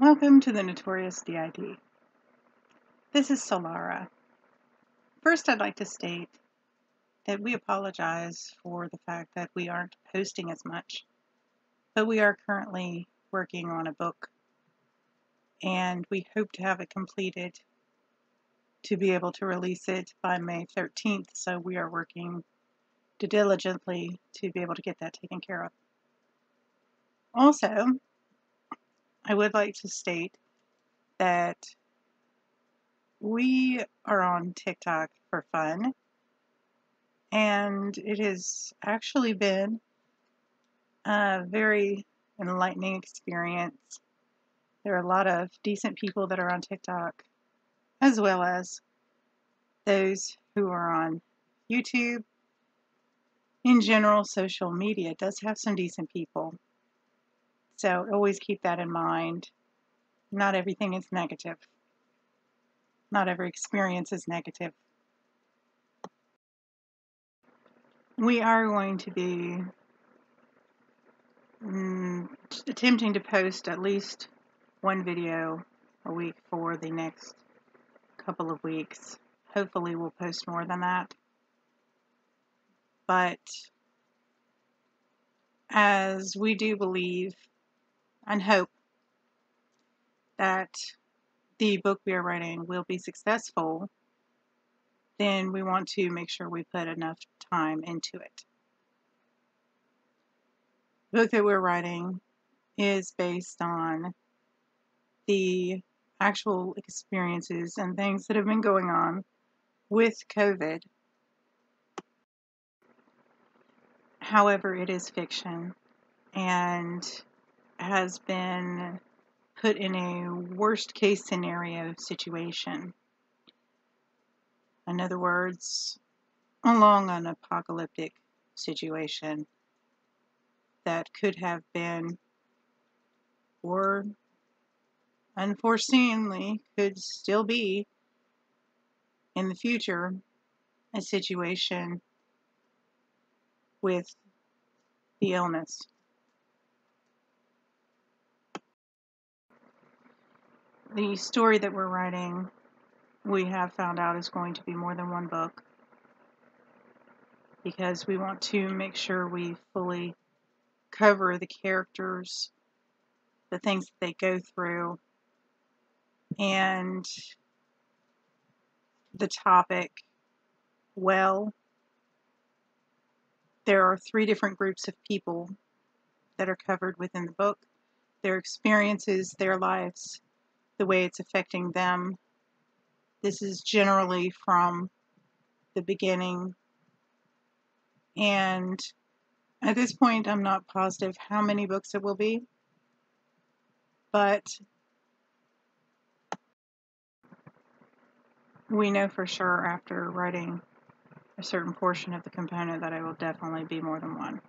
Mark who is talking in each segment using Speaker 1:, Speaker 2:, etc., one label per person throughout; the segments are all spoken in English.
Speaker 1: Welcome to the Notorious DID. This is Solara. First, I'd like to state that we apologize for the fact that we aren't posting as much, but we are currently working on a book, and we hope to have it completed to be able to release it by May 13th, so we are working diligently to be able to get that taken care of. Also, I would like to state that we are on TikTok for fun, and it has actually been a very enlightening experience. There are a lot of decent people that are on TikTok, as well as those who are on YouTube. In general, social media does have some decent people, so always keep that in mind. Not everything is negative. Not every experience is negative. We are going to be attempting to post at least one video a week for the next couple of weeks. Hopefully we'll post more than that. But as we do believe and hope that the book we are writing will be successful, then we want to make sure we put enough time into it. The book that we're writing is based on the actual experiences and things that have been going on with COVID. However, it is fiction and has been put in a worst case scenario situation. In other words, along an apocalyptic situation that could have been, or unforeseenly could still be in the future, a situation with the illness. The story that we're writing, we have found out, is going to be more than one book, because we want to make sure we fully cover the characters, the things that they go through, and the topic well. There are 3 different groups of people that are covered within the book. Their experiences, their lives, the way it's affecting them. This is generally from the beginning, and at this point I'm not positive how many books it will be, but we know for sure after writing a certain portion of the component that it will definitely be more than one.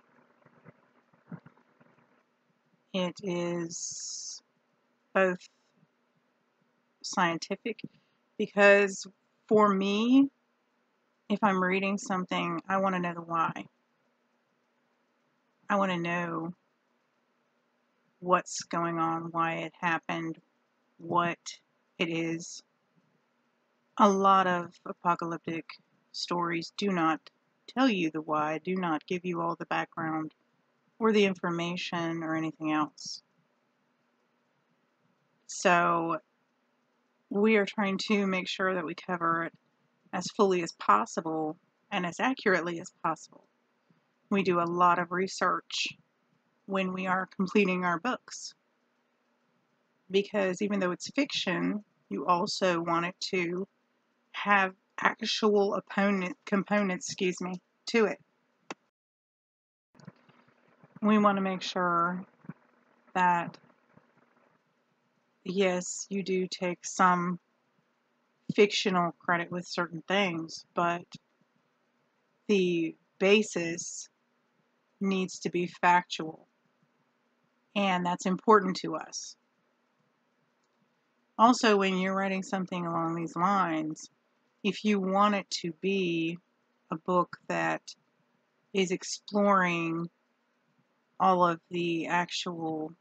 Speaker 1: It is both scientific, because for me, if I'm reading something, I want to know the why. I want to know what's going on, why it happened, what it is. A lot of apocalyptic stories do not tell you the why, do not give you all the background or the information or anything else. So we are trying to make sure that we cover it as fully as possible and as accurately as possible. We do a lot of research when we are completing our books, because even though it's fiction, you also want it to have actual components to it. We want to make sure that, yes, you do take some fictional credit with certain things, but the basis needs to be factual, and that's important to us. Also, when you're writing something along these lines, if you want it to be a book that is exploring all of the actual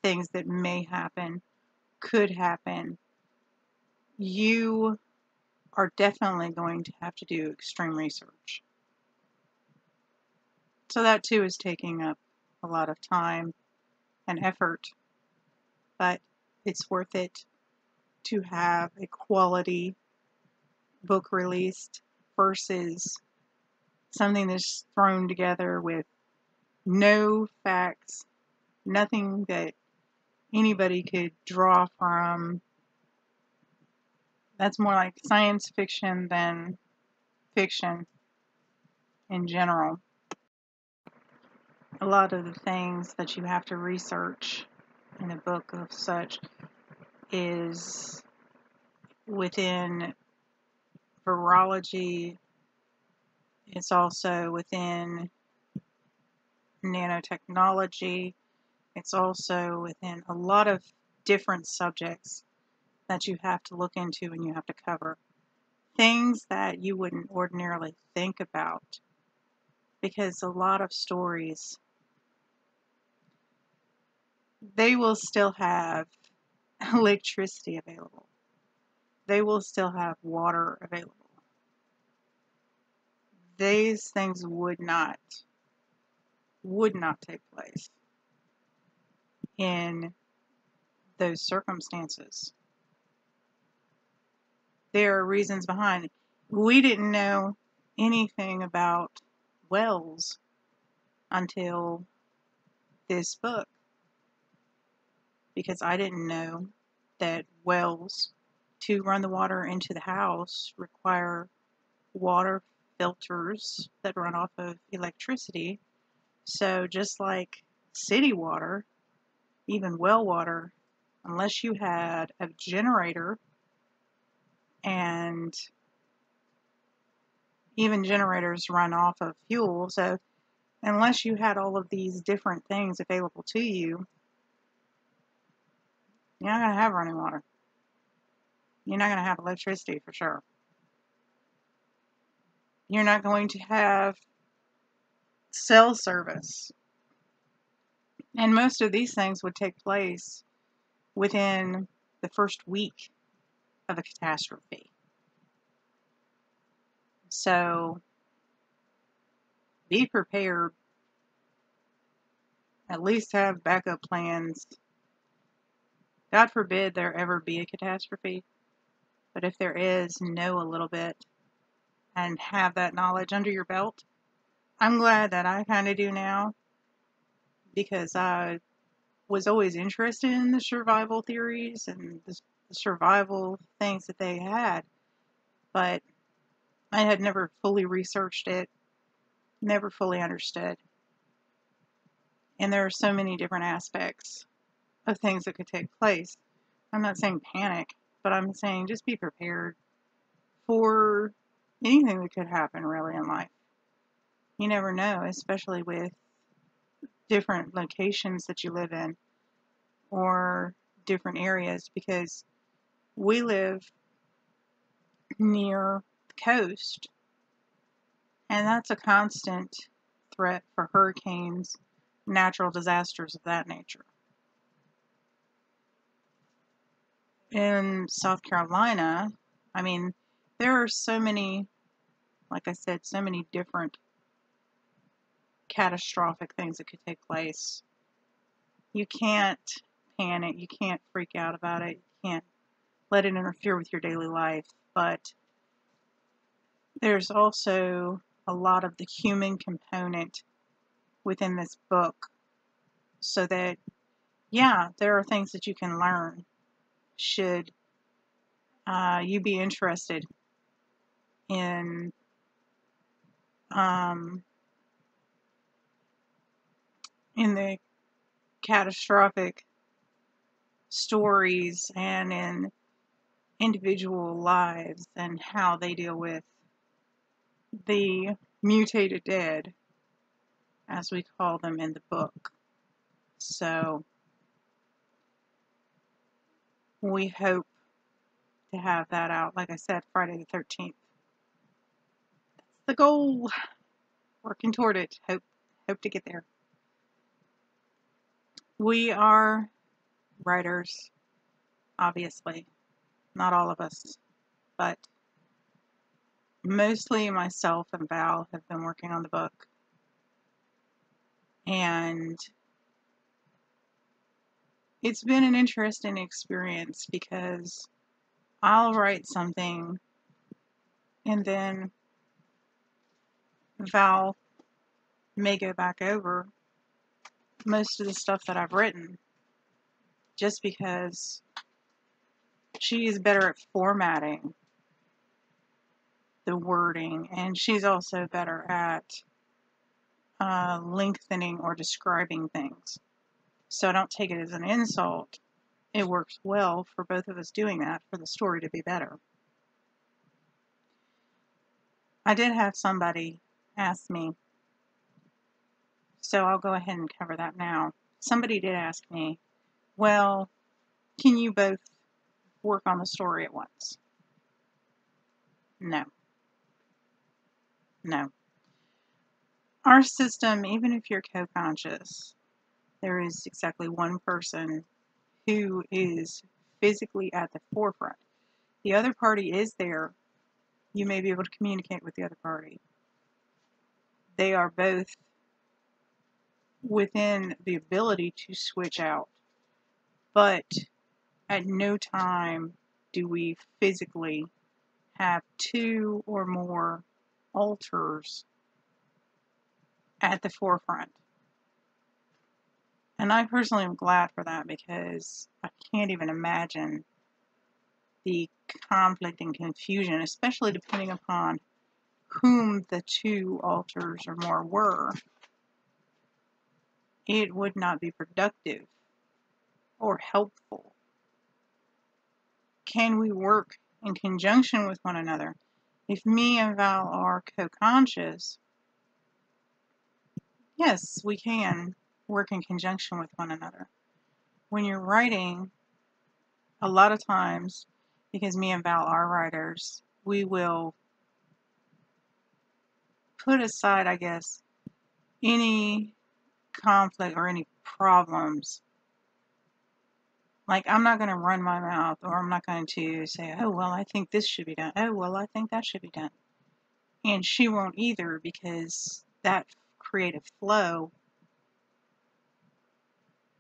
Speaker 1: things that may happen, could happen, you are definitely going to have to do extreme research. So that too is taking up a lot of time and effort, but it's worth it to have a quality book released versus something that's thrown together with no facts, nothing that anybody could draw from. That's more like science fiction than fiction in general. A lot of the things that you have to research in a book of such is within virology. It's also within nanotechnology. It's also within a lot of different subjects that you have to look into and you have to cover. Things that you wouldn't ordinarily think about, because a lot of stories, they will still have electricity available. They will still have water available. These things would not take place in those circumstances. There are reasons behind it. We didn't know anything about wells until this book, because I didn't know that wells to run the water into the house require water filters that run off of electricity. So just like city water, even well water, unless you had a generator, and even generators run off of fuel, so unless you had all of these different things available to you, you're not going to have running water. You're not going to have electricity for sure. You're not going to have cell service. And most of these things would take place within the first week of a catastrophe. So be prepared. At least have backup plans. God forbid there ever be a catastrophe. But if there is, know a little bit and have that knowledge under your belt. I'm glad that I kind of do now, because I was always interested in the survival theories and the survival things that they had, but I had never fully researched it, never fully understood. And there are so many different aspects of things that could take place. I'm not saying panic, but I'm saying just be prepared for anything that could happen really in life. You never know, especially with different locations that you live in or different areas, because we live near the coast, and that's a constant threat for hurricanes, natural disasters of that nature. In South Carolina, I mean, there are so many, like I said, so many different catastrophic things that could take place. You can't panic, you can't freak out about it, you can't let it interfere with your daily life, but there's also a lot of the human component within this book, so that, yeah, there are things that you can learn should you be interested in the catastrophic stories and in individual lives and how they deal with the mutated dead, as we call them in the book. So we hope to have that out, like I said, Friday the 13th. That's the goal. Working toward it. Hope to get there. We are writers. obviously. Not all of us, but mostly myself and Val have been working on the book. And it's been an interesting experience because I'll write something and then Val may go back over most of the stuff that I've written just because she is better at formatting the wording, and she's also better at lengthening or describing things. So I don't take it as an insult. It works well for both of us doing that for the story to be better. I did have somebody ask me, so I'll go ahead and cover that now. Somebody did ask me, well, can you both work on the story at once? No. No. Our system, even if you're co-conscious, there is exactly one person who is physically at the forefront. The other party is there. You may be able to communicate with the other party. They are both within the ability to switch out, but at no time do we physically have two or more alters at the forefront. And I personally am glad for that because I can't even imagine the conflict and confusion, especially depending upon whom the two alters or more were. It would not be productive or helpful. Can we work in conjunction with one another? If me and Val are co-conscious, yes, we can work in conjunction with one another. When you're writing, a lot of times, because me and Val are writers, we will put aside, I guess, any conflict or any problems. Like, I'm not going to run my mouth, or I'm not going to say, oh, well, I think this should be done. Oh, well, I think that should be done. And she won't either, because that creative flow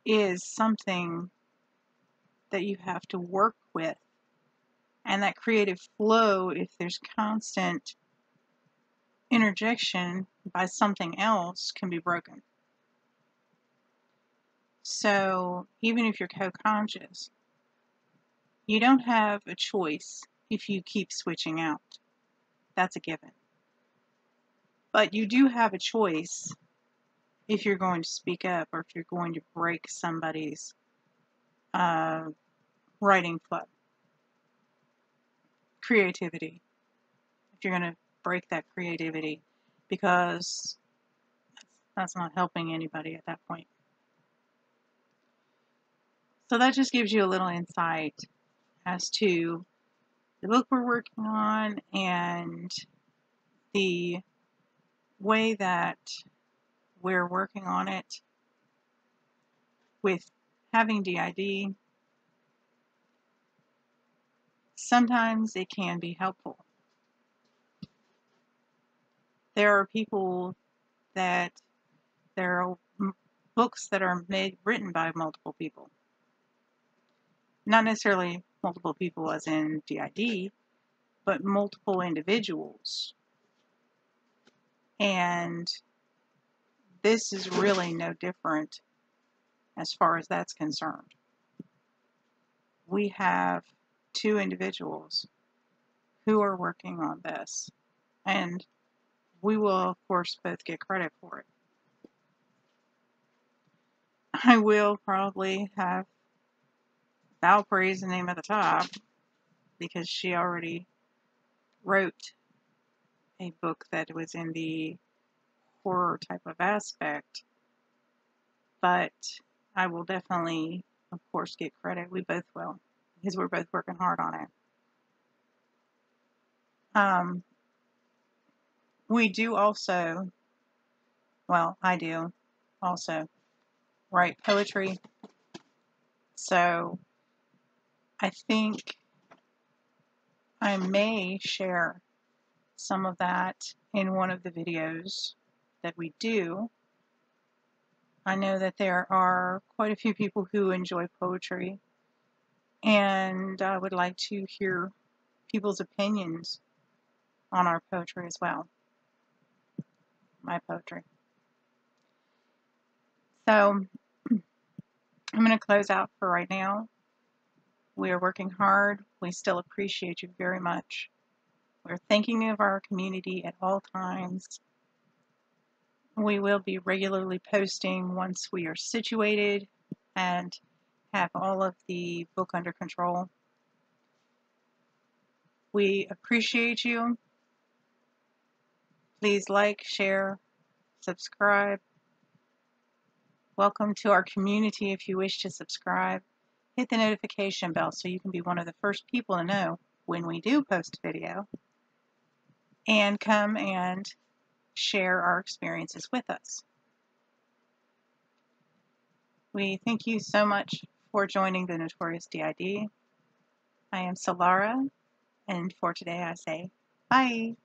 Speaker 1: is something that you have to work with. And that creative flow, if there's constant interjection by something else, can be broken. So even if you're co-conscious, you don't have a choice if you keep switching out. That's a given. But you do have a choice if you're going to speak up or if you're going to break somebody's writing flow. Creativity. If you're going to break that creativity, because that's not helping anybody at that point. So that just gives you a little insight as to the book we're working on and the way that we're working on it with having D.I.D. Sometimes it can be helpful. There are people that there are books that are written by multiple people. Not necessarily multiple people as in D.I.D., but multiple individuals. And this is really no different as far as that's concerned. We have two individuals who are working on this, and we will, of course, both get credit for it. I will probably have Val praise the name at the top because she already wrote a book that was in the horror type of aspect, but I will definitely, of course, get credit. We both will, because we're both working hard on it. We do also, well, I do also write poetry. So I think I may share some of that in one of the videos that we do. I know that there are quite a few people who enjoy poetry, and I would like to hear people's opinions on our poetry as well, my poetry. So I'm going to close out for right now. We are working hard. We still appreciate you very much. We're thinking of our community at all times. We will be regularly posting once we are situated and have all of the book under control. We appreciate you. Please like, share, subscribe. Welcome to our community if you wish to subscribe. Hit the notification bell so you can be one of the first people to know when we do post a video. And come and share our experiences with us. We thank you so much for joining the Notorious DID. I am Solara, and for today I say bye.